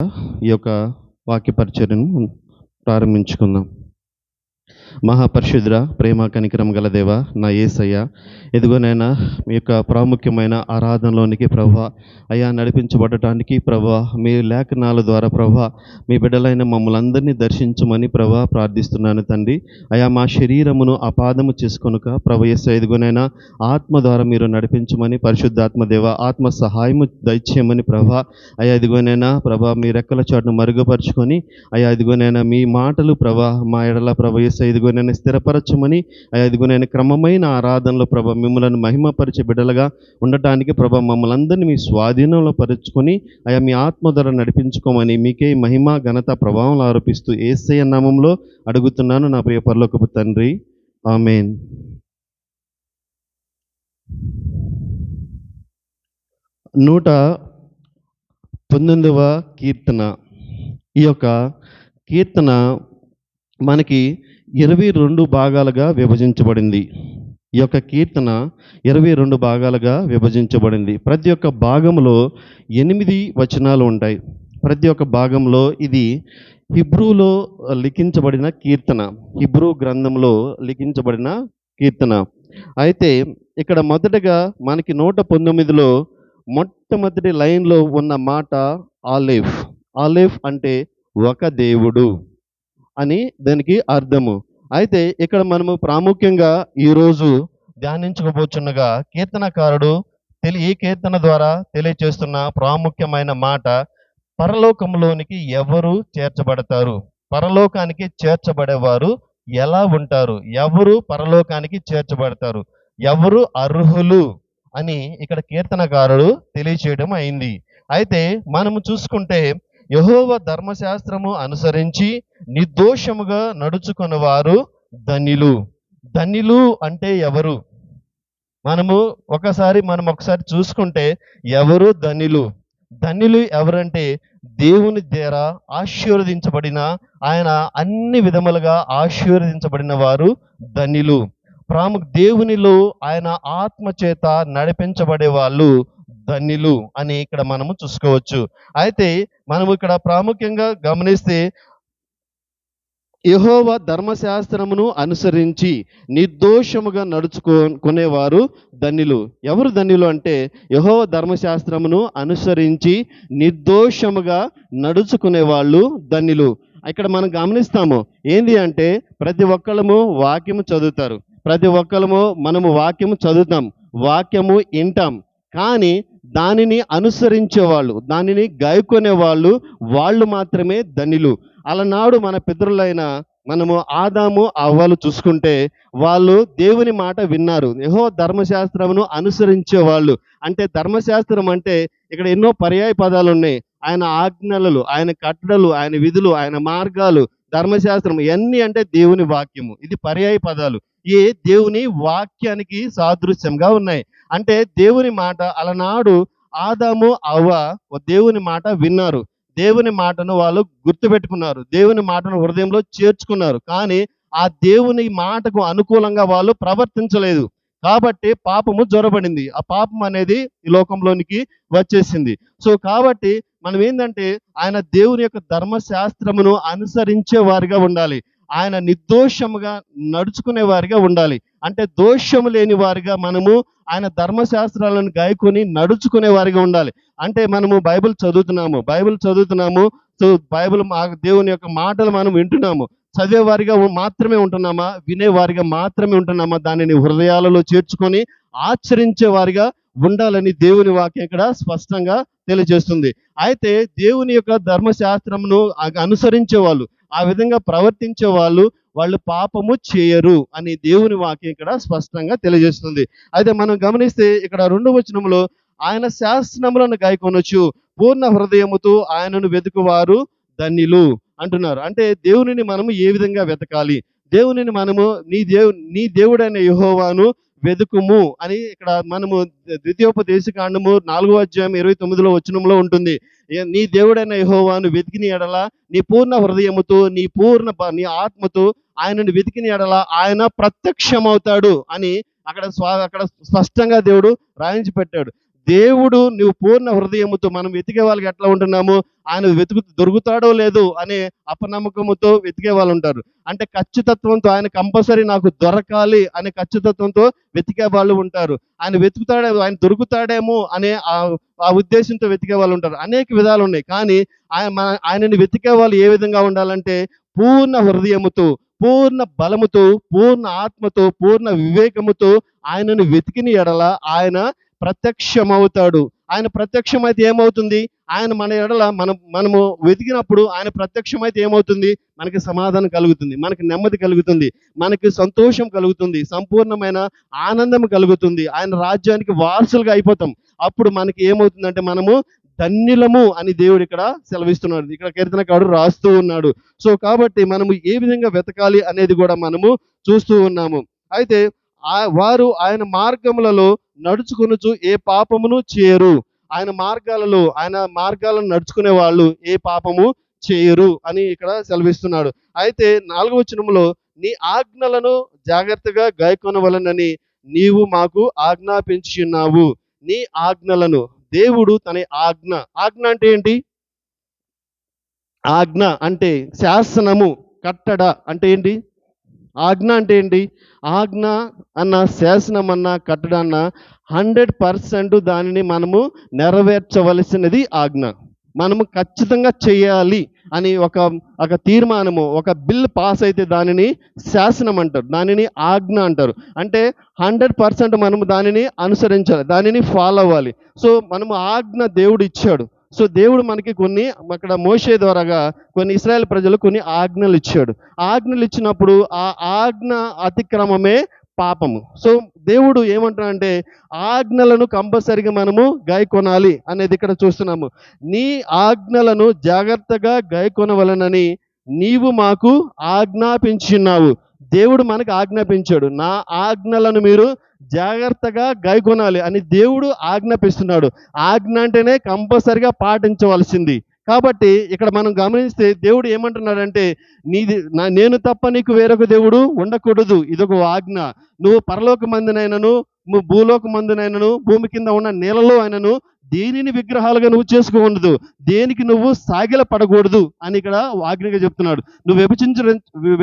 ఈ యొక్క వాక్య పరిచర్యను ప్రారంభించుకుందాం. మహాపరిశుద్ర ప్రేమ కనికరం గల దేవ నా యేసయ్య, ఎదుగునైనా మీ యొక్క ప్రాముఖ్యమైన ఆరాధనలోనికి ప్రభువా అయ్యా నడిపించబడటానికి ప్రభువా మీ లేఖనాల ద్వారా ప్రభువా మీ బిడ్డలైన మమ్మల్ని అందరినీ దర్శించమని ప్రభువా ప్రార్థిస్తున్నాను తండ్రి. అయ్యా మా శరీరమును అపాదము చేసుకొనుక ప్రభు యేసు ఎదుగునైనా ఆత్మ ద్వారా మీరు నడిపించమని పరిశుద్ధాత్మ దేవ ఆత్మ సహాయము దయచేయమని ప్రభువా అయ్యా ఎదుగునైనా ప్రభా మీ రెక్కల చాటును మరుగుపరుచుకొని అయ్యా ఎదుగునైనా మీ మాటలు ప్రభా మా ఎడల ప్రభు యేసు ఎదుగునైనా స్థిరపరచమని అయ్యా ఎదుగునైనా క్రమమైన ఆరాధనలో ప్రభ మిమ్మల్ని మహిమపరిచే బిడ్డలుగా ఉండటానికి ప్రభ మమ్మల్ని అందరినీ మీ స్వాధీనంలో పరుచుకొని అయ్యా మీ ఆత్మ ద్వారా నడిపించుకోమని మీకే మహిమ ఘనత ప్రభావం ఆరోపిస్తూ యేసయ్య నామములో అడుగుతున్నాను నా ప్రియ పరలోకపు తండ్రి, ఆమేన్. 119వ కీర్తన. ఈ యొక్క కీర్తన మనకి 22 భాగాలుగా విభజించబడింది. ఈ యొక్క కీర్తన 22 భాగాలుగా విభజించబడింది. ప్రతి ఒక్క భాగంలో 8 వచనాలు ఉంటాయి. ప్రతి ఒక్క భాగంలో ఇది హిబ్రూలో లిఖించబడిన కీర్తన, హిబ్రూ గ్రంథంలో లిఖించబడిన కీర్తన. అయితే ఇక్కడ మొదటగా మనకి 119లో మొట్టమొదటి లైన్లో ఉన్న మాట ఆలేఫ్. ఆలేఫ్ అంటే ఒక దేవుడు అని దానికి అర్థము. అయితే ఇక్కడ మనము ప్రాముఖ్యంగా ఈరోజు ధ్యానించుకోబోచున్నగా కీర్తనకారుడు ఈ కీర్తన ద్వారా తెలియచేస్తున్న ప్రాముఖ్యమైన మాట, పరలోకంలోనికి ఎవరు చేర్చబడతారు, పరలోకానికి చేర్చబడేవారు ఎలా ఉంటారు, ఎవరు పరలోకానికి చేర్చబడతారు, ఎవరు అర్హులు అని ఇక్కడ కీర్తనకారుడు తెలియచేయడం అయింది. అయితే మనము చూసుకుంటే యెహోవా ధర్మశాస్త్రము అనుసరించి నిర్దోషముగా నడుచుకునేవారు ధన్యులు. ధన్యులు అంటే ఎవరు? మనం ఒకసారి చూసుకుంటే ఎవరు ధన్యులు? ధన్యులు ఎవరంటే దేవుని ద్వారా ఆశీర్వదించబడిన, ఆయన అన్ని విధములుగా ఆశీర్వదించబడిన వారు ధన్యులు. దేవునిలో ఆయన ఆత్మ చేత నడిపించబడే వాళ్ళు ధన్యులు అని ఇక్కడ మనము చూసుకోవచ్చు. అయితే మనము ఇక్కడ ప్రాముఖ్యంగా గమనిస్తే యెహోవా ధర్మశాస్త్రమును అనుసరించి నిర్దోషముగా నడుచుకునేవారు ధన్యులు. ఎవరు ధన్యులు అంటే యెహోవా ధర్మశాస్త్రమును అనుసరించి నిర్దోషముగా నడుచుకునే వాళ్ళు ధన్యులు. ఇక్కడ మనం గమనిస్తాము ఏంది అంటే ప్రతి ఒక్కళ్ళము వాక్యము చదువుతారు, ప్రతి ఒక్కళ్ళము మనము వాక్యము చదువుతాం, వాక్యము వింటాం, కానీ దానిని అనుసరించే వాళ్ళు, దానిని గాయకొనే వాళ్ళు మాత్రమే ధన్యులు. అలనాడు మన పితరులైన మనము ఆదాము అవ్వలు చూసుకుంటే వాళ్ళు దేవుని మాట విన్నారు, యెహోవా ధర్మశాస్త్రమును అనుసరించే వాళ్ళు. అంటే ధర్మశాస్త్రం అంటే ఇక్కడ ఎన్నో పర్యాయ పదాలు ఉన్నాయి. ఆయన ఆజ్ఞలు, ఆయన కట్టడలు, ఆయన విధులు, ఆయన మార్గాలు, ధర్మశాస్త్రం ఇవన్నీ అంటే దేవుని వాక్యము. ఇది పర్యాయ పదాలు. ఈ దేవుని వాక్యానికి సాదృశ్యంగా ఉన్నాయి. అంటే దేవుని మాట అలనాడు ఆదాము అవ్వ దేవుని మాట విన్నారు, దేవుని మాటను వాళ్ళు గుర్తుపెట్టుకున్నారు, దేవుని మాటను హృదయంలో చేర్చుకున్నారు. కానీ ఆ దేవుని మాటకు అనుకూలంగా వాళ్ళు ప్రవర్తించలేదు కాబట్టి పాపము జ్వరబడింది. ఆ పాపం అనేది ఈ లోకంలోనికి వచ్చేసింది. సో కాబట్టి మనం ఏంటంటే ఆయన దేవుని యొక్క ధర్మశాస్త్రమును అనుసరించే వారిగా ఉండాలి, ఆయన నిర్దోషముగా నడుచుకునే వారిగా ఉండాలి. అంటే దోషము లేని వారిగా మనము ఆయన ధర్మశాస్త్రాలను గాయకొని నడుచుకునే వారిగా ఉండాలి. అంటే మనము బైబిల్ చదువుతున్నాము, సో బైబిల్ దేవుని యొక్క మాటలు మనం వింటున్నాము, చదివేవారిగా మాత్రమే ఉంటున్నామా, వినేవారిగా మాత్రమే ఉంటున్నామా, దానిని హృదయాలలో చేర్చుకొని ఆచరించే వారిగా ఉండాలని దేవుని వాక్యం ఇక్కడ స్పష్టంగా తెలియజేస్తుంది. అయితే దేవుని యొక్క ధర్మశాస్త్రమును అనుసరించే వాళ్ళు, ఆ విధంగా ప్రవర్తించే వాళ్ళు పాపము చేయరు అని దేవుని వాక్యం ఇక్కడ స్పష్టంగా తెలియజేస్తుంది. అయితే మనం గమనిస్తే ఇక్కడ 2వ వచనంలో ఆయన శాసనములను గాయకొనొచ్చు, పూర్ణ హృదయముతో ఆయనను వెతుకువారు ధన్యులు అంటున్నారు. అంటే దేవునిని మనము ఏ విధంగా వెతకాలి, దేవునిని మనము నీ దేవుడైన యెహోవాను వెతుకుము అని ఇక్కడ మనము ద్వితీయోపదేశకాండము 4వ అధ్యాయం 29వ వచనంలో ఉంటుంది. నీ దేవుడైన యెహోవాను వెతికిన ఎడల నీ పూర్ణ హృదయముతో, నీ ఆత్మతో ఆయనను వెతికిన ఎడల ఆయన ప్రత్యక్షమవుతాడు అని అక్కడ స్పష్టంగా దేవుడు రాయించి పెట్టాడు. దేవుడు నువ్వు పూర్ణ హృదయముతో మనం వెతికే వాళ్ళకి ఎట్లా ఉంటున్నాము, ఆయన దొరుకుతాడో లేదో అనే అపనమ్మకముతో వెతికే వాళ్ళు ఉంటారు. అంటే ఖచ్చితత్వంతో ఆయన కంపల్సరీ నాకు దొరకాలి అనే ఖచ్చితత్వంతో వెతికే వాళ్ళు ఉంటారు. ఆయన వెతుకుతాడేమో, ఆయన దొరుకుతాడేమో అనే ఆ ఉద్దేశంతో వెతికే వాళ్ళు ఉంటారు. అనేక విధాలు ఉన్నాయి. కానీ ఆయనని వెతికే వాళ్ళు ఏ విధంగా ఉండాలంటే పూర్ణ హృదయముతో, పూర్ణ బలముతో, పూర్ణ ఆత్మతో, పూర్ణ వివేకముతో ఆయనను వెతికిన ఎడల ఆయన ప్రత్యక్షమవుతాడు. ఆయన ప్రత్యక్షమైతే ఏమవుతుంది? ఆయన మన ఎడల మనము వెతికినప్పుడు ఆయన ప్రత్యక్షమైతే ఏమవుతుంది? మనకి సమాధానం కలుగుతుంది, మనకి నెమ్మది కలుగుతుంది, మనకి సంతోషం కలుగుతుంది, సంపూర్ణమైన ఆనందం కలుగుతుంది. ఆయన రాజ్యానికి వారసులుగా అయిపోతాం. అప్పుడు మనకి ఏమవుతుందంటే మనము ధన్యులము అని దేవుడు ఇక్కడ సెలవిస్తున్నాడు. ఇక్కడ కీర్తనకారుడు రాస్తూ ఉన్నాడు. సో కాబట్టి మనము ఏ విధంగా వెతకాలి అనేది కూడా మనము చూస్తూ ఉన్నాము. అయితే వారు ఆయన మార్గములలో నడుచుకొనుచు ఏ పాపమును చేయరు. ఆయన మార్గాలను నడుచుకునే వాళ్ళు ఏ పాపము చేయరు అని ఇక్కడ సెలవిస్తున్నాడు. అయితే 4వ వచనంలో నీ ఆజ్ఞలను జాగ్రత్తగా గైకొనవలనని నీవు మాకు ఆజ్ఞాపించుచున్నావు. నీ ఆజ్ఞలను, దేవుడు తన ఆజ్ఞ అంటే ఏంటి? ఆజ్ఞ అంటే శాసనము, కట్టడ అంటే ఏంటి? ఆజ్ఞ అంటే ఏంటి? ఆజ్ఞ అన్న, శాసనం అన్న, కట్టడ అన్న 100% దానిని మనము నెరవేర్చవలసినది ఆజ్ఞ. మనము ఖచ్చితంగా చేయాలి అని ఒక తీర్మానము, ఒక బిల్ పాస్ అయితే దానిని శాసనం అంటారు, దానిని ఆజ్ఞ అంటారు. అంటే 100% మనము దానిని అనుసరించాలి, దానిని ఫాలో అవ్వాలి. సో మనము ఆజ్ఞ దేవుడు ఇచ్చాడు. సో దేవుడు మనకి అక్కడ మోషే ద్వారాగా కొన్ని ఇశ్రాయేల్ ప్రజలు కొన్ని ఆజ్ఞలు ఇచ్చాడు. ఆజ్ఞలు ఇచ్చినప్పుడు ఆ ఆజ్ఞ అతిక్రమమే పాపము. సో దేవుడు ఏమంటాడంటే ఆజ్ఞలను కంపల్సరిగా మనము గైకొనాలి అనేది ఇక్కడ చూస్తున్నాము. నీ ఆజ్ఞలను జాగ్రత్తగా గైకొనవలనని నీవు మాకు ఆజ్ఞాపించున్నావు. దేవుడు మనకు ఆజ్ఞాపించాడు, నా ఆజ్ఞలను మీరు జాగ్రత్తగా గైకొనాలి అని దేవుడు ఆజ్ఞాపిస్తున్నాడు. ఆజ్ఞ అంటేనే కంపల్సరిగా పాటించవలసింది. కాబట్టి ఇక్కడ మనం గమనిస్తే దేవుడు ఏమంటున్నాడంటే నేను తప్ప నీకు వేరొక దేవుడు ఉండకూడదు, ఇదొక ఆజ్ఞ. నువ్వు పరలోక మందునైనను, నువ్వు భూలోక మందునైనను, భూమి కింద ఉన్న నీళ్ళలో అయినను దేనిని విగ్రహాలుగా నువ్వు చేసుకోకూడదు, దేనికి నువ్వు సాగిల పడకూడదు అని ఇక్కడ ఆజ్ఞగా చెప్తున్నాడు. నువ్వు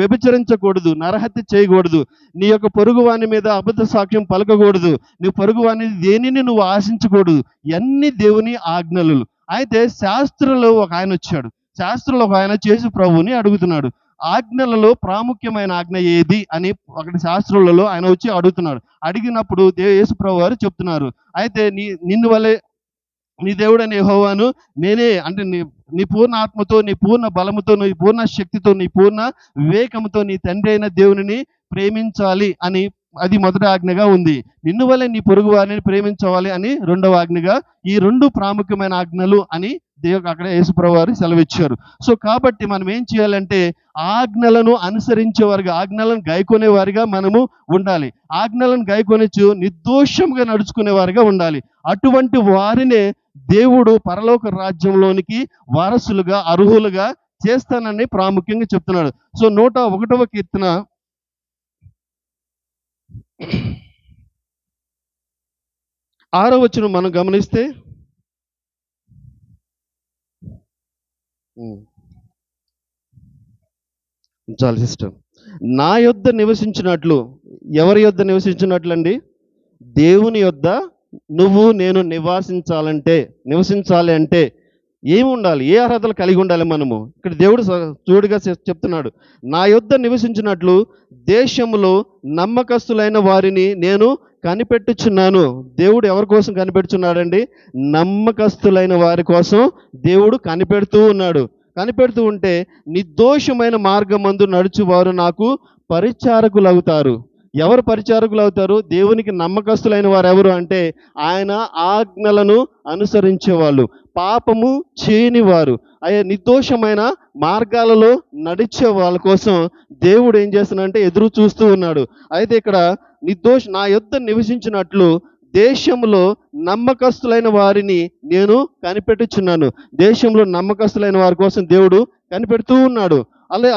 వ్యభిచరించకూడదు, నరహత్య చేయకూడదు, నీ యొక్క పొరుగు వాని మీద అబద్ధ సాక్ష్యం పలకకూడదు, నీ పొరుగు వాని దేనిని నువ్వు ఆశించకూడదు. ఇవన్నీ దేవుని ఆజ్ఞలు. అయితే శాస్త్రంలో ఒక ఆయన వచ్చాడు. శాస్త్రంలో ఒక ఆయన యేసు ప్రభువుని అడుగుతున్నాడు, ఆజ్ఞలలో ప్రాముఖ్యమైన ఆజ్ఞ ఏది అని అక్కడ శాస్త్రులలో ఆయన వచ్చి అడుగుతున్నాడు. అడిగినప్పుడు యేసు ప్రభు వారు చెప్తున్నారు, అయితే నిన్ను వలె నీ దేవుడైన యెహోవాను నేనే, అంటే నీ పూర్ణ ఆత్మతో, నీ పూర్ణ బలముతో, నీ పూర్ణ శక్తితో, నీ పూర్ణ వివేకముతో నీ తండ్రి అయిన దేవునిని ప్రేమించాలి అని అది మొదటి ఆజ్ఞగా ఉంది. నిన్ను వలె నీ పొరుగు వారిని ప్రేమించవాలి అని రెండవ ఆజ్ఞగా, ఈ 2 ప్రాముఖ్యమైన ఆజ్ఞలు అని దేవుడు అక్కడ యేసుప్రభువు వారు సెలవిచ్చారు. సో కాబట్టి మనం ఏం చేయాలంటే ఆజ్ఞలను అనుసరించేవారుగా, ఆజ్ఞలను గైకొనే వారిగా మనము ఉండాలి. ఆజ్ఞలను గైకొనొచ్చు నిర్దోషంగా నడుచుకునే వారిగా ఉండాలి. అటువంటి వారినే దేవుడు పరలోక రాజ్యంలోనికి వారసులుగా, అర్హులుగా చేస్తానని ప్రాముఖ్యంగా చెప్తున్నాడు. సో 101వ కీర్తన 6వ వచనం మనం గమనిస్తే, చాలా సిస్టమ్, నా యొద్ద నివసించినట్లు, ఎవరి యొద్ద నివసించినట్లు అండి? దేవుని యొద్ద నేను నివసించాలి అంటే ఏమి ఉండాలి? ఏ అర్హతలు కలిగి ఉండాలి మనము? ఇక్కడ దేవుడు చూడుగా చెప్తున్నాడు, నా యొద్ద నివసించినట్లు దేశములో నమ్మకస్తులైన వారిని నేను కనిపెట్టుచున్నాను. దేవుడు ఎవరి కోసం కనిపెడుచున్నాడండి? నమ్మకస్తులైన వారి కోసం దేవుడు కనిపెడుతూ ఉన్నాడు. కనిపెడుతూ ఉంటే నిర్దోషమైన మార్గమందు నడుచువారు నాకు పరిచారకులు అవుతారు. ఎవరు పరిచారకులు అవుతారు? దేవునికి నమ్మకస్తులైన వారు ఎవరు అంటే ఆయన ఆజ్ఞలను అనుసరించేవాళ్ళు, పాపము చేయని వారు, నిర్దోషమైన మార్గాలలో నడిచే వాళ్ళ కోసం దేవుడు ఏం చేస్తున్నాడంటే ఎదురు చూస్తూ ఉన్నాడు. అయితే ఇక్కడ నా యొద్ద నివసించినట్లు దేశంలో నమ్మకస్తులైన వారిని నేను కనిపెట్టుచున్నాను. దేశంలో నమ్మకస్తులైన వారి కోసం దేవుడు కనిపెడుతూ ఉన్నాడు.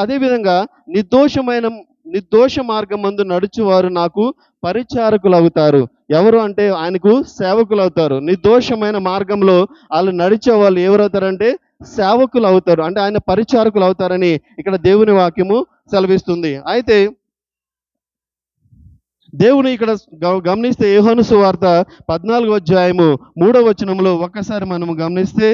అదేవిధంగా నిర్దోషమైన నిర్దోష మార్గం మందు నడుచువారు నాకు పరిచారకులు అవుతారు. ఎవరు అంటే ఆయనకు సేవకులు అవుతారు. నిర్దోషమైన మార్గంలో వాళ్ళు నడిచే వాళ్ళు ఎవరవుతారంటే సేవకులు అవుతారు. అంటే ఆయన పరిచారకులు అవుతారని ఇక్కడ దేవుని వాక్యము సెలవిస్తుంది. అయితే దేవుని ఇక్కడ గమనిస్తే యోహాను సువార్త 14వ అధ్యాయము 3వ వచనంలో ఒక్కసారి మనము గమనిస్తే,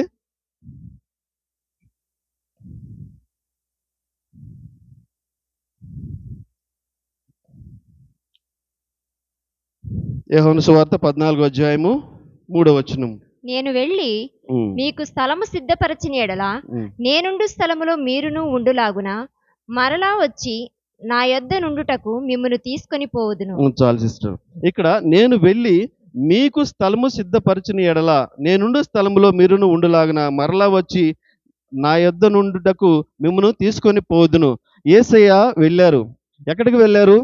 యోహాను సువార్త 14వ అధ్యాయము 3వ వచనం. నేను వెళ్ళి మీకు స్థలము సిద్ధపరచిన ఎడల నేనుండు స్థలములో మీరును ఉండులాగున మరలా వచ్చి నా యొద్ద నుండుటకు మిమ్మును తీసుకొని పోవుదును. చాలు సిస్టర్. ఇక్కడ నేను వెళ్ళి మీకు స్థలము సిద్ధపరచిన ఎడల నేనుండు స్థలములో మీరును ఉండులాగున మరలా వచ్చి నా యొద్ద నుండుటకు మిమ్మును తీసుకొని పోదును. యేసయ్య వెళ్ళారు. ఎక్కడికి వెళ్ళారు?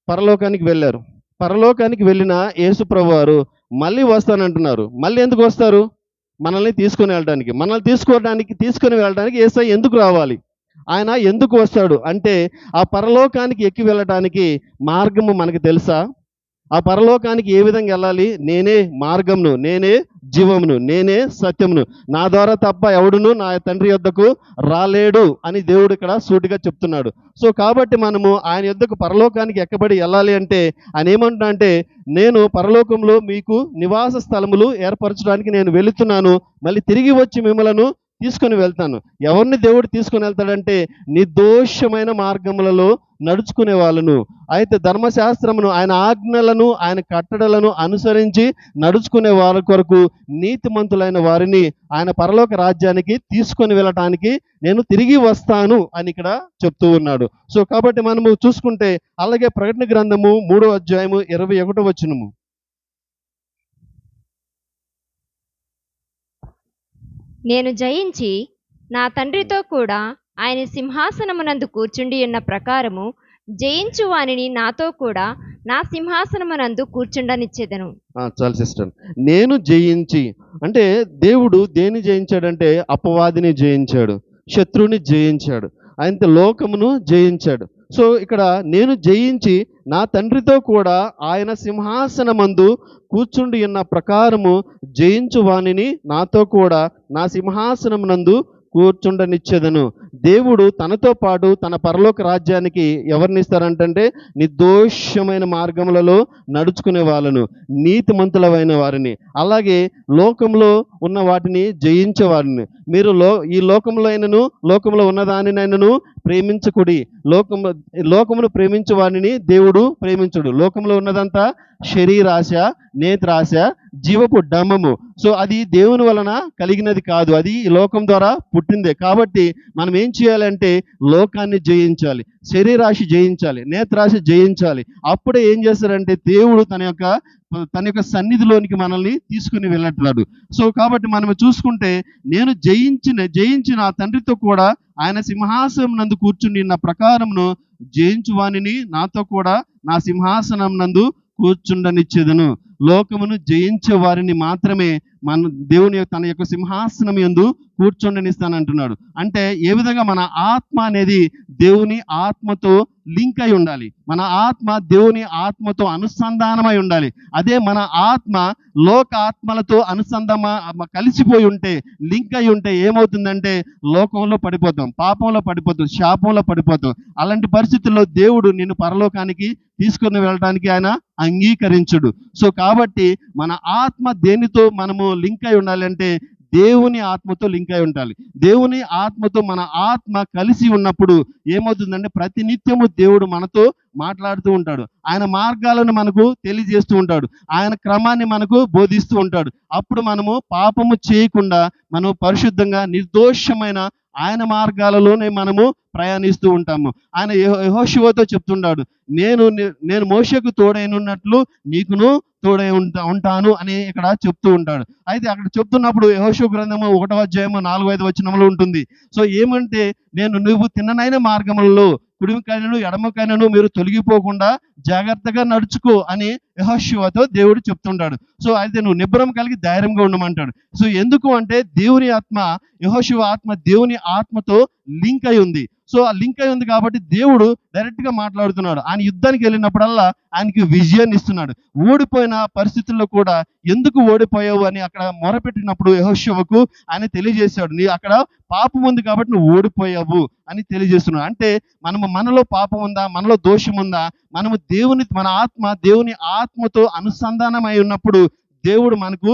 పరలోకానికి వెళ్ళారు. పరలోకానికి వెళ్ళిన యేసు ప్రభువారు మళ్ళీ వస్తానంటున్నారు. మళ్ళీ ఎందుకు వస్తారు? మనల్ని తీసుకొని వెళ్ళడానికి యేసయ్య ఎందుకు రావాలి? ఆయన ఎందుకు వస్తాడు అంటే, ఆ పరలోకానికి ఎక్కి వెళ్ళడానికి మార్గము మనకు తెలుసా? ఆ పరలోకానికి ఏ విధంగా వెళ్ళాలి? నేనే మార్గమును, నేనే జీవమును, నేనే సత్యమును, నా ద్వారా తప్ప ఎవడును నా తండ్రి యొద్దకు రాలేడు అని దేవుడు ఇక్కడ సూటిగా చెప్తున్నాడు. సో కాబట్టి మనము ఆయన యొద్దకు పరలోకానికి ఎక్కబడి వెళ్ళాలి అంటే ఆయన ఏమంటున్నా అంటే, నేను పరలోకంలో మీకు నివాస స్థలములు ఏర్పరచడానికి నేను వెళుతున్నాను, మళ్ళీ తిరిగి వచ్చి మిమ్మలను తీసుకొని వెళ్తాను. ఎవరిని దేవుడు తీసుకొని వెళ్తాడంటే నిర్దోషమైన మార్గములలో నడుచుకునే వాళ్ళను. అయితే ధర్మశాస్త్రమును, ఆయన ఆజ్ఞలను, ఆయన కట్టడలను అనుసరించి నడుచుకునే వారి కొరకు నీతిమంతులైన వారిని ఆయన పరలోక రాజ్యానికి తీసుకొని వెళ్ళటానికి నేను తిరిగి వస్తాను అని ఇక్కడ చెప్తూ ఉన్నాడు. సో కాబట్టి మనము చూసుకుంటే అలాగే ప్రకటన గ్రంథము 3వ అధ్యాయము 21వ వచనము. నేను జయించి నా తండ్రితో కూడా ఆయన సింహాసనమునందు కూర్చుండి ఉన్న ప్రకారము జయించు వానిని నాతో కూడా నా సింహాసనమునందు కూర్చుండనిచ్చేదను. చాలు సిస్టర్. నేను జయించి అంటే దేవుడు దేన్ని జయించాడంటే అపవాదిని జయించాడు, శత్రువుని జయించాడు, ఆయన లోకమును జయించాడు. సో ఇక్కడ నేను జయించి నా తండ్రితో కూడా ఆయన సింహాసనమందు కూర్చుండి ఉన్న ప్రకారము జయించు వానిని నాతో కూడా నా సింహాసనమునందు కూర్చుండనిచ్చేదను. దేవుడు తనతో పాటు తన పరలోక రాజ్యానికి ఎవరిని ఇస్తారంటే నిర్దోషమైన మార్గములలో నడుచుకునే వాళ్ళను, నీతిమంతులమైన వారిని, అలాగే లోకంలో ఉన్న వాటిని జయించే వారిని. మీరు ఈ లోకంలో ఉన్నదానినైనను ప్రేమించకుడి. లోకమును ప్రేమించే వారిని దేవుడు ప్రేమించుడు. లోకంలో ఉన్నదంతా శరీరాశ, నేత్రాశ, జీవపు డంబము. సో అది దేవుని వలన కలిగినది కాదు, అది ఈ లోకం ద్వారా పుట్టిందే. కాబట్టి మనం ఏం చేయాలంటే లోకాన్ని జయించాలి, శరీరాశి జయించాలి, నేత్రాశ జయించాలి. అప్పుడే ఏం చేస్తారంటే దేవుడు తన యొక్క సన్నిధిలోనికి మనల్ని తీసుకుని వెళ్ళట్లేదు. సో కాబట్టి మనం చూసుకుంటే నేను జయించి నా తండ్రితో కూడా ఆయన సింహాసనం నందు కూర్చుని నా ప్రకారమును జయించు వానిని నాతో కూడా నా సింహాసనం నందు కూర్చుండనిచ్చేదను. లోకమును జయించే వారిని మాత్రమే దేవుని తన యొక్క సింహాసనం యందు కూర్చుండనిస్తానంటున్నాడు. అంటే ఏ విధంగా మన ఆత్మ అనేది దేవుని ఆత్మతో లింక్ అయి ఉండాలి, మన ఆత్మ దేవుని ఆత్మతో అనుసంధానమై ఉండాలి. అదే మన ఆత్మ లోక ఆత్మలతో కలిసిపోయి ఉంటే, లింక్ అయి ఉంటే ఏమవుతుందంటే లోకంలో పడిపోతాం, పాపంలో పడిపోతాం, శాపంలో పడిపోతాం. అలాంటి పరిస్థితుల్లో దేవుడు నిన్ను పరలోకానికి తీసుకుని వెళ్ళడానికి ఆయన అంగీకరించుడు. సో కాబట్టి మన ఆత్మ దేనితో మనము లింక్ అయి ఉండాలంటే దేవుని ఆత్మతో లింక్ అయి ఉండాలి. దేవుని ఆత్మతో మన ఆత్మ కలిసి ఉన్నప్పుడు ఏమవుతుందంటే ప్రతినిత్యము దేవుడు మనతో మాట్లాడుతూ ఉంటాడు, ఆయన మార్గాలను మనకు తెలియజేస్తూ ఉంటాడు, ఆయన క్రమాన్ని మనకు బోధిస్తూ ఉంటాడు. అప్పుడు మనము పాపము చేయకుండా మనం పరిశుద్ధంగా నిర్దోషమైన ఆయన మార్గాలలోనే మనము ప్రయాణిస్తూ ఉంటాము. ఆయన యెహోషువతో చెప్తున్నాడు, నేను మోషేకు తోడైనట్లు నీకును తోడై ఉంటాను అని ఇక్కడ చెప్తూ ఉంటాడు. అయితే అక్కడ చెప్తున్నప్పుడు యెహోషువ గ్రంథము 1వ అధ్యాయము 4-5 వచనంలో ఉంటుంది. సో ఏమంటే నువ్వు తిన్ననైన మార్గములలో కుడికైనను ఎడమకైనను మీరు తొలగిపోకుండా జాగ్రత్తగా నడుచుకో అని యెహోషువతో దేవుడు చెప్తుంటాడు. సో అయితే నువ్వు నిబ్బరం కలిగి ధైర్యంగా ఉండమంటాడు. సో ఎందుకు అంటే దేవుని ఆత్మ, యెహోషువ ఆత్మ దేవుని ఆత్మతో లింక్ అయి ఉంది. సో ఆ లింక్ అయి ఉంది కాబట్టి దేవుడు డైరెక్ట్ గా మాట్లాడుతున్నాడు. ఆయన యుద్ధానికి వెళ్ళినప్పుడల్లా ఆయనకి విజయాన్ని ఇస్తున్నాడు. ఓడిపోయిన పరిస్థితుల్లో కూడా ఎందుకు ఓడిపోయావు అని అక్కడ మొరపెట్టినప్పుడు యెహోషువకు ఆయన తెలియజేశాడు. నీ అక్కడ పాపం ఉంది కాబట్టి నువ్వు ఓడిపోయావు అని తెలియజేస్తున్నాడు. అంటే మనలో పాపం ఉందా, మనలో దోషం ఉందా, మన ఆత్మ దేవుని ఆత్మతో అనుసంధానమై ఉన్నప్పుడు దేవుడు మనకు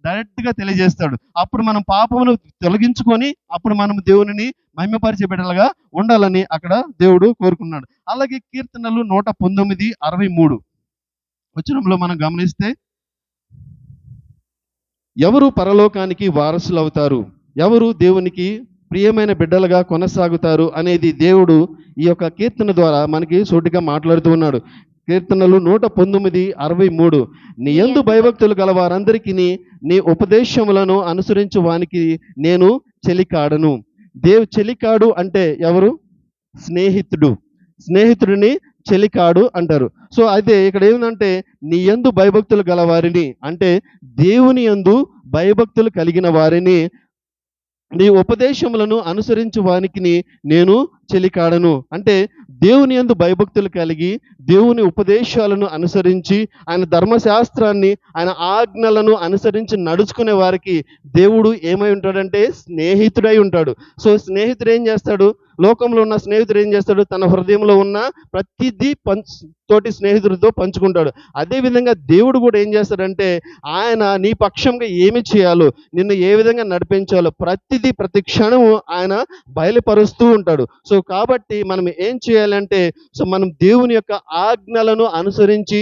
డైరెక్ట్ గా తెలియజేస్తాడు. అప్పుడు మనం పాపమును తొలగించుకొని అప్పుడు మనం దేవునిని మహిమపరిచే బిడ్డలుగా ఉండాలని అక్కడ దేవుడు కోరుకున్నాడు. అలాగే కీర్తనలు 119:63 వచనంలో మనం గమనిస్తే, ఎవరు పరలోకానికి వారసులు అవుతారు, ఎవరు దేవునికి ప్రియమైన బిడ్డలుగా కొనసాగుతారు అనేది దేవుడు ఈ యొక్క కీర్తన ద్వారా మనకి సూటిగా మాట్లాడుతూ ఉన్నాడు. కీర్తనలు 119:63 నీ యందు భయభక్తులు గల వారందరికీ నీ ఉపదేశములను అనుసరించు వానికి నేను చెలికాడను. చెలికాడు అంటే ఎవరు? స్నేహితుడిని చెలికాడు అంటారు. సో అయితే ఇక్కడ ఏంటంటే నీ యందు భయభక్తులు గల వారిని అంటే దేవుని యందు భయభక్తులు కలిగిన వారిని నీ ఉపదేశములను అనుసరించు వానికి నేను చెలికాడను. అంటే దేవుని యందు భయభక్తులు కలిగి దేవుని ఉపదేశాలను అనుసరించి ఆయన ధర్మశాస్త్రాన్ని ఆయన ఆజ్ఞలను అనుసరించి నడుచుకునే వారికి దేవుడు ఏమై ఉంటాడంటే స్నేహితుడై ఉంటాడు. సో స్నేహితుడు ఏం చేస్తాడు? లోకంలో ఉన్న స్నేహితుడు ఏం చేస్తాడు? తన హృదయంలో ఉన్న ప్రతిదీ తోటి స్నేహితుడితో పంచుకుంటాడు. అదేవిధంగా దేవుడు కూడా ఏం చేస్తాడంటే ఆయన నీ పక్షంగా ఏమి చేయాలో, నిన్ను ఏ విధంగా నడిపించాలో ప్రతి క్షణము ఆయన బయలుపరుస్తూ ఉంటాడు. సో కాబట్టి మనం ఏం చేయాలంటే మనం దేవుని యొక్క ఆజ్ఞలను అనుసరించి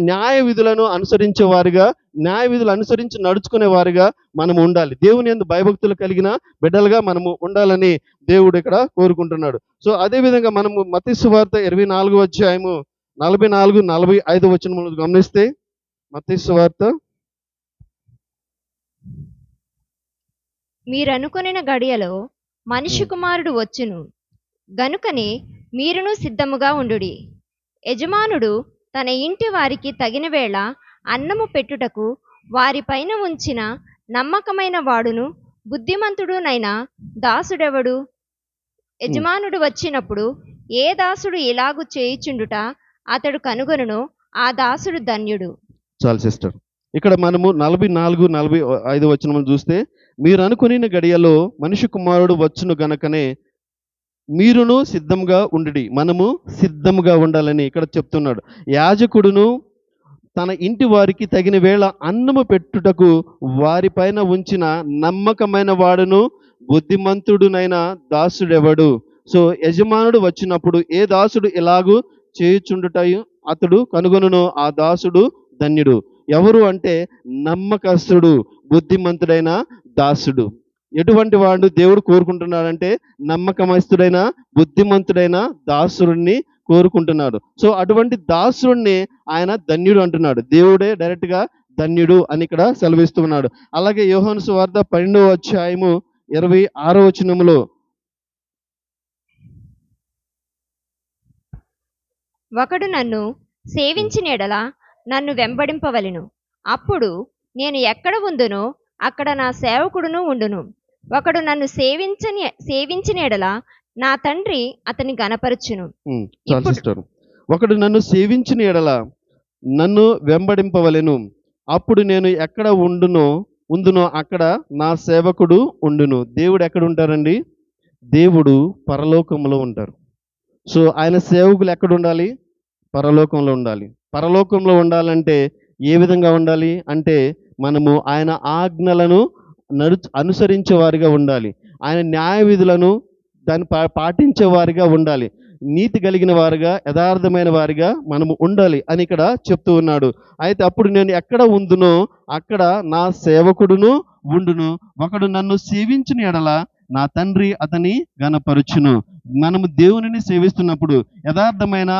న్యాయ విధులను అనుసరించే వారిగా, న్యాయ విధులు అనుసరించి నడుచుకునే వారిగా మనం ఉండాలి. దేవుని యందు భయభక్తులు కలిగిన బిడ్డలుగా మనము ఉండాలని దేవుడు ఇక్కడ కోరుకుంటున్నాడు. సో అదే విధంగా మనము మత్తయి సువార్త 24:44-45 వచనములను గమనిస్తే, మత్తయి సువార్త మీరనుకొనిన గడియలో మనిషి కుమారుడు వచ్చును గనుకనే మీరును సిద్ధముగా ఉండుడి. యజమానుడు తన ఇంటి వారికి తగిన వేళ అన్నము పెట్టుటకు వారిపైన ఉంచిన నమ్మకమైన వాడును బుద్ధిమంతుడునైన దాసుడెవడు? యజమానుడు వచ్చినప్పుడు ఏ దాసుడు ఇలాగు చేయుచుండుట అతడు కనుగొనునో ఆ దాసుడు ధన్యుడు. చాలు సిస్టర్. ఇక్కడ మనము 44-45 వచనములు చూస్తే, మీరు అనుకుని గడియలో మనిషి కుమారుడు వచ్చును గనకనే మీరును సిద్ధంగా ఉండుడి. మనము సిద్ధంగా ఉండాలని ఇక్కడ చెప్తున్నాడు. యాజకుడును తన ఇంటి వారికి తగిన వేళ అన్నము పెట్టుటకు వారిపైన ఉంచిన నమ్మకమైన వాడును బుద్ధిమంతుడునైన దాసుడెవడు? సో యజమానుడు వచ్చినప్పుడు ఏ దాసుడు ఇలాగూ చేయుచుండుటయు అతడు కనుగొనునో ఆ దాసుడు ధన్యుడు. ఎవరు అంటే నమ్మకస్తుడు, బుద్ధిమంతుడైన దాసుడు. ఎటువంటి వాడు దేవుడు కోరుకుంటున్నాడంటే నమ్మకమస్తుడైన బుద్ధిమంతుడైన దాసుడిని కోరుకుంటున్నాడు. సో అటువంటి దాసుడిని ఆయన ధన్యుడు అంటున్నాడు. దేవుడే డైరెక్ట్ గా ధన్యుడు అని ఇక్కడ సెలవిస్తున్నాడు. అలాగే యోహాను సువార్త 12:26 వచనములో, ఒకడు నన్ను సేవించిన ఎడల నన్ను వెంబడింపవలెను. అప్పుడు నేను ఎక్కడ ఉందునో అక్కడ నా సేవకుడును ఉండును. ఒకడు నన్ను సేవించిన ఎడల నా తండ్రి అతని గణపరచును. ఒకడు నన్ను సేవించిన ఎడల నన్ను వెంబడింపవలెను. అప్పుడు నేను ఎక్కడ ఉండునో అక్కడ నా సేవకుడు ఉండును. దేవుడు ఎక్కడ ఉంటారండి? దేవుడు పరలోకంలో ఉంటారు. సో ఆయన సేవకులు ఎక్కడ ఉండాలి? పరలోకంలో ఉండాలి. పరలోకంలో ఉండాలంటే ఏ విధంగా ఉండాలి అంటే మనము ఆయన ఆజ్ఞలను అనుసరించే వారిగా ఉండాలి. ఆయన న్యాయ విధులను దాన్ని పాటించే వారిగా ఉండాలి. నీతి కలిగిన వారిగా, యథార్థమైన వారిగా మనము ఉండాలి అని ఇక్కడ చెప్తూ ఉన్నాడు. అయితే అప్పుడు నేను ఎక్కడ ఉందునో అక్కడ నా సేవకుడును ఉండును. ఒకడు నన్ను సేవించిన ఎడల నా తండ్రి అతని గణపరచును. మనము దేవునిని సేవిస్తున్నప్పుడు, యథార్థమైన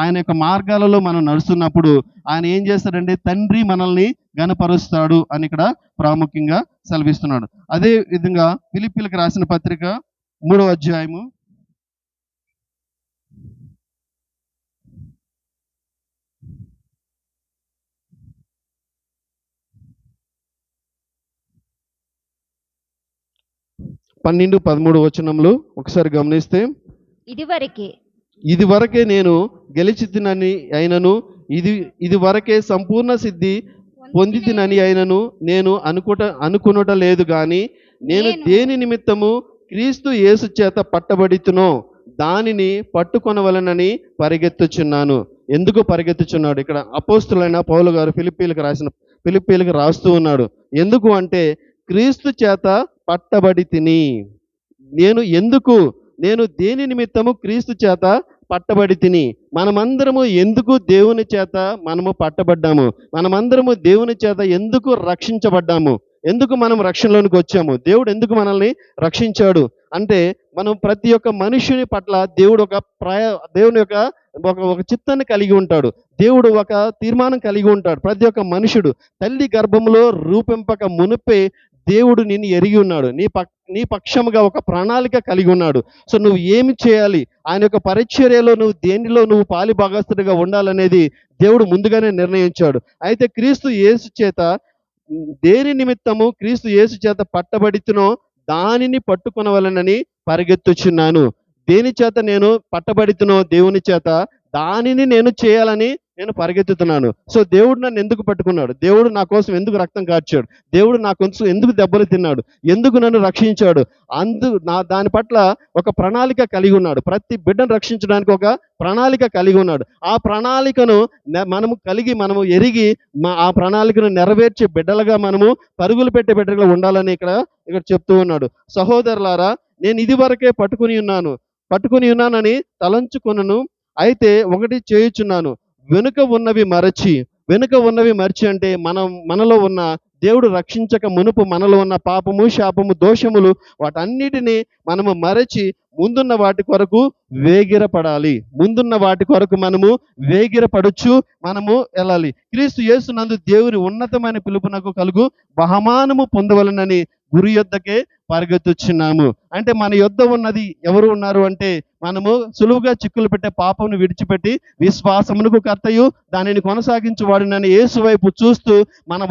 ఆయన యొక్క మార్గాలలో మనం నడుస్తున్నప్పుడు ఆయన ఏం చేస్తాడంటే తండ్రి మనల్ని గణపరుస్తాడు అని ఇక్కడ ప్రాముఖ్యంగా సెలవిస్తున్నాడు. అదే విధంగా ఫిలిప్పీలకు రాసిన పత్రిక 3వ అధ్యాయము 12-13 వచనములు ఒకసారి గమనిస్తే, ఇది వరకే నేను గెలిచితినని అయినను, ఇది వరకే సంపూర్ణ సిద్ధి పొందితినని అయినను నేను అనుకునుట లేదు గాని, నేను దేని నిమిత్తము క్రీస్తు యేసు చేత పట్టబడితునో దానిని పట్టుకొనవలనని పరిగెత్తుచున్నాను. ఎందుకు పరిగెత్తుచున్నాడు? ఇక్కడ అపోస్తులైన పౌలు గారు ఫిలిప్పీలకు రాస్తూ ఉన్నాడు. ఎందుకు అంటే, క్రీస్తు చేత పట్టబడి తిని. నేను దేని నిమిత్తము క్రీస్తు చేత పట్టబడి తిని. మనమందరము ఎందుకు దేవుని చేత మనము పట్టబడ్డాము? మనమందరము దేవుని చేత ఎందుకు రక్షించబడ్డాము? ఎందుకు మనం రక్షణలోనికి వచ్చాము? దేవుడు ఎందుకు మనల్ని రక్షించాడు అంటే, మనం ప్రతి ఒక్క మనుషుని పట్ల దేవుని యొక్క ఒక చిత్తాన్ని కలిగి ఉంటాడు. దేవుడు ఒక తీర్మానం కలిగి ఉంటాడు. ప్రతి ఒక్క మనుషుడు తల్లి గర్భంలో రూపింపక మునుపే దేవుడు నిన్ను ఎరిగి ఉన్నాడు. నీ పక్షముగా ఒక ప్రణాళిక కలిగి ఉన్నాడు. సో నువ్వు ఏమి చేయాలి, ఆయన యొక్క పరిచర్యలో దేనిలో నువ్వు పాలి భాగస్తుడిగా ఉండాలనేది దేవుడు ముందుగానే నిర్ణయించాడు. అయితే క్రీస్తు యేసు చేత దేని నిమిత్తము క్రీస్తు యేసు చేత పట్టబడితునో దానిని పట్టుకొనవలనని పరిగెత్తుచున్నాను. దేని చేత నేను పట్టబడితునో దేవుని చేత, దానిని నేను చేయాలని నేను పరిగెత్తుతున్నాను. సో దేవుడు నన్ను ఎందుకు పట్టుకున్నాడు? దేవుడు నా కోసం ఎందుకు రక్తం కార్చాడు? దేవుడు నా కోసం ఎందుకు దెబ్బలు తిన్నాడు? ఎందుకు నన్ను రక్షించాడు? దాని పట్ల ఒక ప్రణాళిక కలిగి ఉన్నాడు. ప్రతి బిడ్డను రక్షించడానికి ఒక ప్రణాళిక కలిగి ఉన్నాడు. ఆ ప్రణాళికను మనము ఎరిగి ఆ ప్రణాళికను నెరవేర్చే బిడ్డలుగా మనము పరుగులు పెట్టే బిడ్డలుగా ఉండాలని ఇక్కడ చెప్తూ ఉన్నాడు. సహోదరులారా, నేను ఇది వరకే పట్టుకుని ఉన్నానని తలంచుకొనను. అయితే ఒకటి చేయుచున్నాను, వెనుక ఉన్నవి మరచి అంటే మనలో ఉన్న దేవుడు రక్షించక మునుపు మనలో ఉన్న పాపము, శాపము, దోషములు వాటన్నిటినీ మనము మరచి ముందున్న వాటి కొరకు మనము వేగిరపడుచు మనము వెళ్ళాలి. క్రీస్తు యేసునందు దేవుని ఉన్నతమైన పిలుపునకు కలుగు బహుమానము పొందవలనని గురి యొద్దకే పరిగెత్తుచున్నాము. అంటే మన యొద్ద ఉన్నది ఎవరు ఉన్నారు అంటే, మనము సులువుగా చిక్కులు పెట్టే పాపమును విడిచిపెట్టి విశ్వాసమునకు కర్తయు దానిని కొనసాగించువాడినని యేసు వైపు చూస్తూ, మన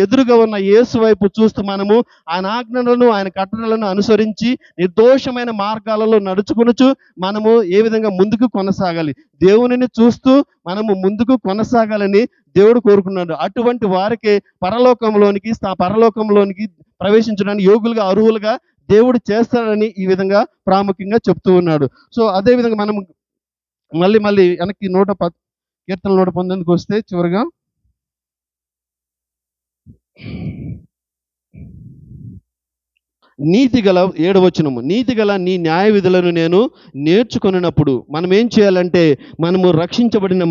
ఎదురుగా ఉన్న యేసు వైపు చూస్తూ మనము ఆయన ఆజ్ఞలను, ఆయన కట్టడలను అనుసరించి నిర్దోషమైన మార్గాలలో నడుచుకొనుచు మనము ఏ విధంగా ముందుకు కొనసాగాలి, దేవునిని చూస్తూ మనము ముందుకు కొనసాగాలని దేవుడు కోరుకున్నాడు. అటువంటి వారికే పరలోకంలోనికి ప్రవేశించడానికి యోగులుగా, అర్హులుగా దేవుడు చేస్తాడని ఈ విధంగా ప్రాముఖ్యంగా చెప్తూ ఉన్నాడు. సో అదే విధంగా మనం మళ్ళీ వెనక్కి కీర్తన 119 వస్తే చివరిగా నీతిగల 7వ వచనము, నీతిగల నీ న్యాయ విధులను నేను నేర్చుకొనినప్పుడు. మనం ఏం చేయాలంటే, మనము రక్షించబడిన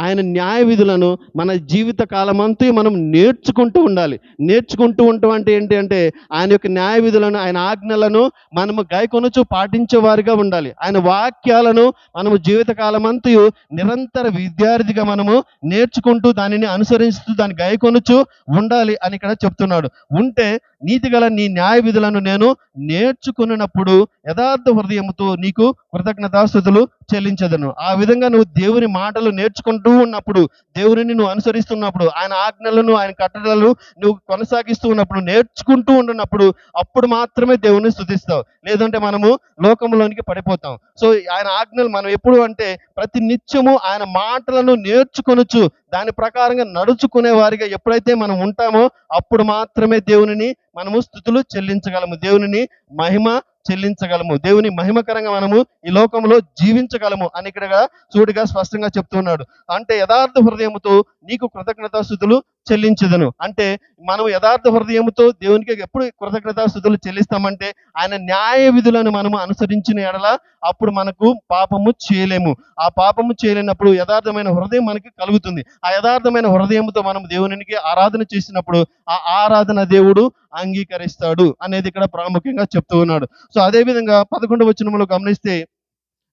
ఆయన న్యాయ విధులను మన జీవిత కాలమంతా మనం నేర్చుకుంటూ ఉండాలి. నేర్చుకుంటూ ఉంటాం అంటే ఏంటి అంటే, ఆయన యొక్క న్యాయ విధులను, ఆయన ఆజ్ఞలను మనము గైకొనుచు పాటించే వారిగా ఉండాలి. ఆయన వాక్యాలను మనము జీవిత కాలమంతా నిరంతర విద్యార్థిగా మనము నేర్చుకుంటూ దానిని అనుసరిస్తూ దాన్ని గైకొనుచు ఉండాలి అని ఇక్కడ చెప్తున్నాడు. ఉంటే నీతిగల నీ న్యాయ విధులను నేను నేర్చుకున్నప్పుడు యథార్థ హృదయముతో నీకు కృతజ్ఞతాస్తుతులు చెల్లించదను. ఆ విధంగా నువ్వు దేవుని మాటలు నేర్చుకుంటూ ఉన్నప్పుడు, దేవుని నువ్వు అనుసరిస్తున్నప్పుడు, ఆయన ఆజ్ఞలను, ఆయన కట్టడలను నువ్వు కొనసాగిస్తూ ఉన్నప్పుడు, నేర్చుకుంటూ ఉంటున్నప్పుడు, అప్పుడు మాత్రమే దేవుని స్తుతిస్తావు. లేదంటే మనము లోకంలోనికి పడిపోతాం. సో ఆయన ఆజ్ఞలు మనం ఎప్పుడు అంటే, ప్రతి నిత్యము ఆయన మాటలను నేర్చుకొనొచ్చు దాని ప్రకారంగా నడుచుకునే వారిగా ఎప్పుడైతే మనం ఉంటామో, అప్పుడు మాత్రమే దేవునిని మనము స్తుతులు చెల్లించగలము, దేవునిని మహిమ చెల్లించగలము, దేవుని మహిమకరంగా మనము ఈ లోకంలో జీవించగలము అని ఇక్కడ సూటిగా స్పష్టంగా చెప్తున్నాడు. అంటే యథార్థ హృదయముతో నీకు కృతజ్ఞతాస్తుతులు చెల్లించదను. అంటే మనం యథార్థ హృదయముతో దేవునికి ఎప్పుడు కృతజ్ఞతాస్తుతులు చెల్లిస్తామంటే, ఆయన న్యాయ విధులను మనము అనుసరించిన ఎడల అప్పుడు మనకు పాపము చేయలేము. ఆ పాపము చేయలేనప్పుడు యథార్థమైన హృదయం మనకి కలుగుతుంది. ఆ యథార్థమైన హృదయంతో మనం దేవునికి ఆరాధన చేసినప్పుడు ఆ ఆరాధన దేవుడు అంగీకరిస్తాడు అనేది ఇక్కడ ప్రాముఖ్యంగా చెప్తూ ఉన్నాడు. సో అదే విధంగా 11వ వచనంలో గమనిస్తే,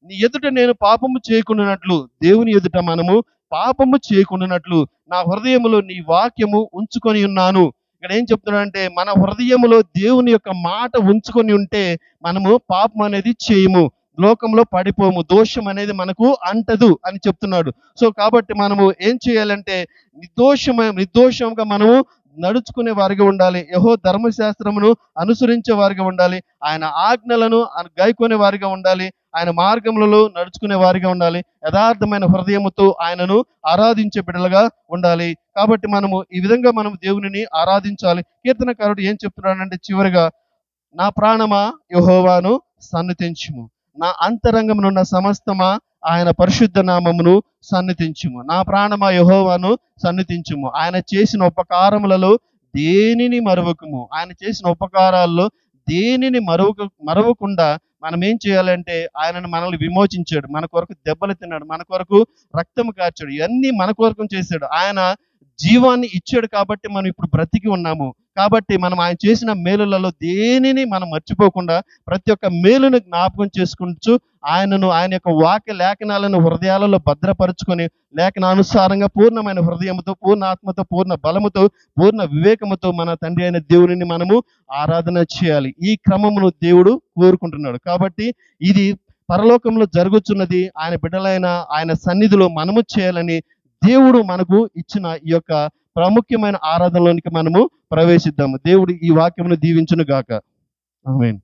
నీ ఎదుట నేను పాపము చేయకుండానట్లు, దేవుని ఎదుట మనము పాపము చేయకుండానట్లు నా హృదయములో నీ వాక్యము ఉంచుకొని ఉన్నాను. ఇక్కడ ఏం చెప్తున్నాడంటే మన హృదయములో దేవుని యొక్క మాట ఉంచుకొని ఉంటే మనము పాపం అనేది చేయము, లోకంలో పడిపోము, దోషం అనేది మనకు అంటదు అని చెప్తున్నాడు. సో కాబట్టి మనము ఏం చేయాలంటే నిర్దోషంగా మనము నడుచుకునే వారిగా ఉండాలి, యెహోవా ధర్మశాస్త్రమును అనుసరించే వారిగా ఉండాలి, ఆయన ఆజ్ఞలను గైకొనే వారిగా ఉండాలి, ఆయన మార్గములలో నడుచుకునే వారిగా ఉండాలి, యథార్థమైన హృదయముతో ఆయనను ఆరాధించే బిడ్డలుగా ఉండాలి. కాబట్టి మనము ఈ విధంగా మనం దేవునిని ఆరాధించాలి. కీర్తనకారుడు ఏం చెప్తున్నాడంటే చివరిగా, నా ప్రాణమా యెహోవాను సన్నుతించుము, నా అంతరంగమునున్న సమస్తమా ఆయన పరిశుద్ధ నామమును సన్నుతించుము. నా ప్రాణమా యెహోవాను సన్నుతించుము, ఆయన చేసిన ఉపకారములలో దేనిని మరువకుము. ఆయన చేసిన ఉపకారాల్లో దేనిని మరవకుండా మనం ఏం చేయాలంటే, ఆయనను మనల్ని విమోచించాడు, మన కొరకు దెబ్బలు తిన్నాడు, మన కొరకు రక్తము కార్చాడు, ఇవన్నీ మన కొరకు చేశాడు. ఆయన జీవాన్ని ఇచ్చాడు కాబట్టి మనం ఇప్పుడు బ్రతికి ఉన్నాము. కాబట్టి మనం ఆయన చేసిన మేలులలో దేనిని మనం మర్చిపోకుండా ప్రతి ఒక్క మేలును జ్ఞాపకం చేసుకుంటూ ఆయన యొక్క వాక్య లేఖనాలను హృదయాలలో భద్రపరుచుకొని లేఖనానుసారంగా పూర్ణమైన హృదయంతో, పూర్ణ ఆత్మతో, పూర్ణ బలముతో, పూర్ణ వివేకముతో మన తండ్రి అయిన దేవునిని మనము ఆరాధన చేయాలి. ఈ క్రమమును దేవుడు కోరుకుంటున్నాడు. కాబట్టి ఇది పరలోకంలో జరుగుతున్నది ఆయన బిడ్డలైన ఆయన సన్నిధిలో మనము చేయాలని దేవుడు మనకు ఇచ్చిన ఈ యొక్క ప్రాముఖ్యమైన ఆరాధనలోనికి మనము ప్రవేశిద్దాము. దేవుడు ఈ వాక్యమును దీవించును గాక. ఆమేన్.